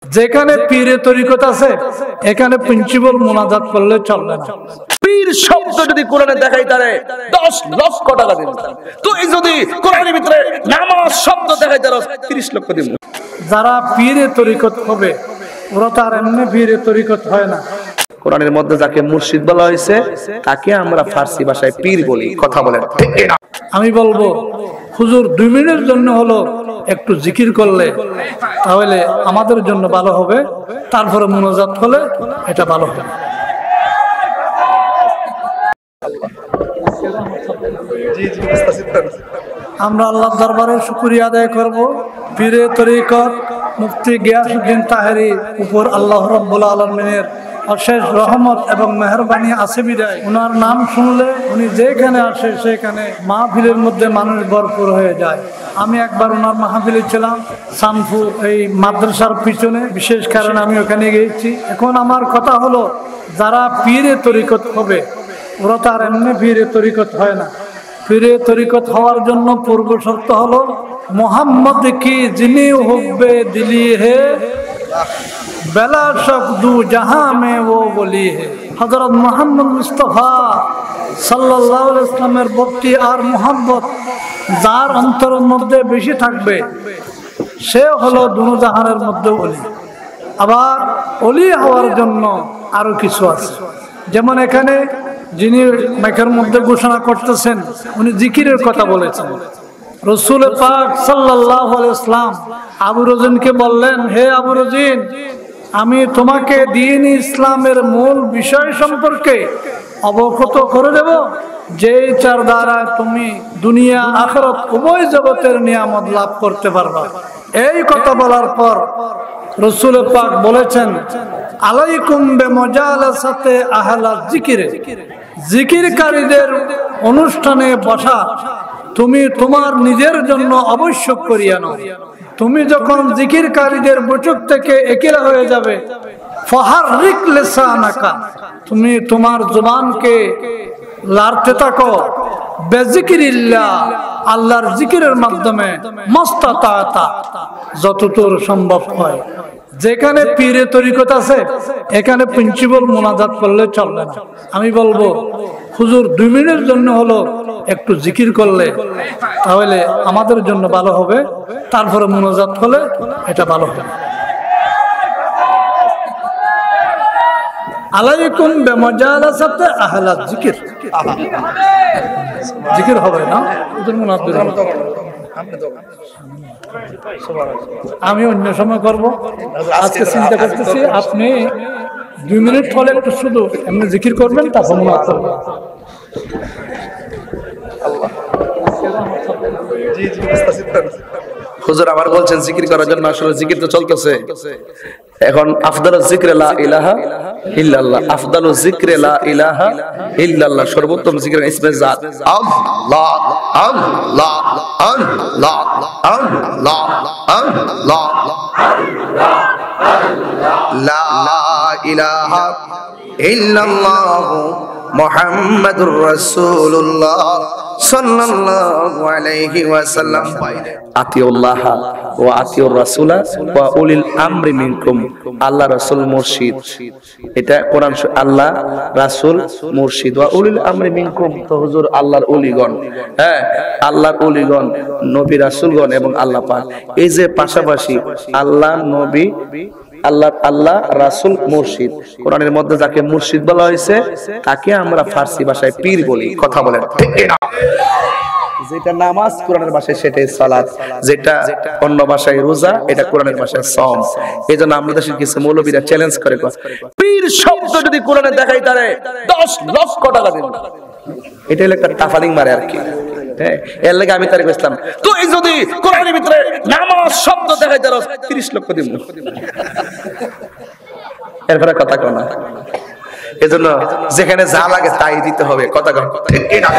যেখানে পীরের তরিকত আছে এখানে প্রিন্সিপাল মুনাজাত করলে চলবে না। পীর শব্দ যদি কোরআনে দেখাই তারে 10 লক্ষ টাকা দিন। তো এই যদি কোরআনের ভিতরে নামাজ শব্দ দেখাই তারে 30 লক্ষ দিন। যারা পীরের তরিকত হবে ওরা তো আর এমনি পীরের তরিকত হয় না। কোরআনের মধ্যে যাকে মুর্শিদ বলা হয়েছে তাকে আমরা ফার্সি ভাষায় পীর বলি। কথা বলেন ঠিক না? আমি বলবো হুজুর 2 মিনিটের জন্য হলো একটু জিকির করলে তাহলে আমাদের জন্য ভালো হবে, তারপরে মুনাজাত হলে এটা ভালো হবে। আমরা আল্লাহর দরবারে শুকরিয়া আদায় করব। পীরে তরিকত মুফতি গিয়াসউদ্দিন তাহেরি উপর আল্লাহ রাব্বুল আলামিনের অশেষ রহমত এবং মেহেরবানি আছে বিদায় ওনার নাম শুনলে উনি যেখানে আসে সেখানে মাহফিলের মধ্যে মানুষ ভরপুর হয়ে যায়। আমি একবার ওনার মাহফিলে ছিলাম সানফু এই মাদ্রাসার পিছনে, বিশেষ কারণে আমি ওখানে গিয়েছি। এখন আমার কথা হলো যারা পীরে তরিকত হবে ওরা তো আর এমনি পীরে তরিকত হয় না। পীরে তরিকত হওয়ার জন্য পূর্ব শর্ত হলো মোহাম্মদ কি যিনি হুব্বে দিলি হে বেলা শক দু জাহাঁ মে ও বলি হে। হযরত মুহাম্মদ মুস্তাফা সাল্লাল্লাহু আলাইহি ওয়াসাল্লামের ভক্তি আর মোহাম্মত যার অন্তরের মধ্যে বেশি থাকবে সে হলো দুনো জাহানের মধ্যে ওলি। আবার ওলি হওয়ার জন্য আরো কিছু আছে, যেমন এখানে যিনি মাইকের মধ্যে ঘোষণা করতেছেন উনি জিকিরের কথা বলেছেন। রাসূল পাক সাল্লাল্লাহু আলাইহি ওয়াসাল্লাম আবু রজিনকে বললেন, হে আবু রজিন, আমি তোমাকে দ্বীন ইসলামের মূল বিষয় সম্পর্কে অবগত করে দেব, যেই চার দ্বারা তুমি দুনিয়া আখিরাত উভয় জগতের নিয়ামত লাভ করতে পারবা। এই কথা বলার পর রাসূল পাক বলেছেন, আলাইকুম বিমুজালাসাতে আহলা যিকির, জিকিরকারীদের অনুষ্ঠানে বসা তুমি তোমার নিজের জন্য আবশ্যক করিয়া নাও। তুমি যখন জিকিরকারীদের বৈঠক থেকে একেলা হয়ে যাবে, ফাহারিক লিসানাকা, তুমি তোমার জবানকে লাড়তে থাকো, বেজিকিরিল্লাহ, আল্লাহর জিকিরের মাধ্যমে মাস্তাতাতা, যতদূর সম্ভব হয়। যেখানে পীরে তরিকত আছে এখানে প্রিন্সিপাল মুনাজাত করলে চলবে না। আমি বলবো হুজুর 2 মিনিটের জন্য হলো একটু জিকির করলে তাহলে আমাদের জন্য ভালো হবে, তারপরে মুনাজাত হলে এটা ভালো হবে। আলাইকুম বিমুজালাসাতে আহলা যিকির, জিকির হবে না হুজুর মুনাজাত। আমি অন্য সময় করব, আজকে চিন্তা করতেছি আপনি 2 মিনিট হলে একটু শুধু এমনি জিকির করবেন, তারপর মুনাজাত করবেন। হুজুর আবার বলছেন জিকির করার জন্য, আসলে জিকির তো চলতেছে এখন। আফদালুজ যিকরি লা ইলাহা ইল্লাল্লাহ, আফদালুজ যিকরি লা ইলাহা ইল্লাল্লাহ, সর্বোত্তম জিকির ইসমে জাত আল্লাহ আল্লাহ আল্লাহ আল্লাহ আল্লাহ লা ইলাহা ইল্লাল্লাহ মুহাম্মাদুর রাসূলুল্লাহ সাল্লাল্লাহু আলাইহি ওয়াসাল্লাম। আতিউল্লাহ ওয়া আতিউর রাসূলা ওয়া উলিল আমরি মিনকুম, আল্লাহ রাসূল মুর্শিদ, এটা কোরআন। আল্লাহ রাসূল মুর্শিদ ওয়া উলিল আমরি মিনকুম, তো হুজুর আল্লাহর ওলিগণ, হ্যাঁ আল্লাহর ওলিগণ, নবী রাসূলগণ এবং আল্লাহ পাক, এই যে পাশাপাশি আল্লাহ নবী আল্লাহ রাসূল মুর্শিদ, কোরআনের মধ্যে যাকে মুর্শিদ বলা হয়েছে তাকে আমরা ফার্সি ভাষায় পীর বলি। কথা বলেন ঠিক না? যেটা নামাজ কোরআনের ভাষায় সেটাই সালাত, যেটা অন্য ভাষায় রোজা, এটা কোরআনের ভাষায় সওম। এইজন্য আমরা দেশের কিছু মৌলবীরা চ্যালেঞ্জ করে, পীর শব্দ যদি কোরআনে দেখাই তারে 10 লক্ষ টাকা দিন। এটা হলো একটা তাফালিং মারে আর কি। এর লাগে আমি তারে কইলাম, তো এই যদি কোরআনের ভিতরে নামাজ শব্দ দেখাই তারে 30 লক্ষ দিন। এরপরে কথা কও না। এজন্য যেখানে যা লাগে তাই দিতে হবে। কথা কও ঠিক না?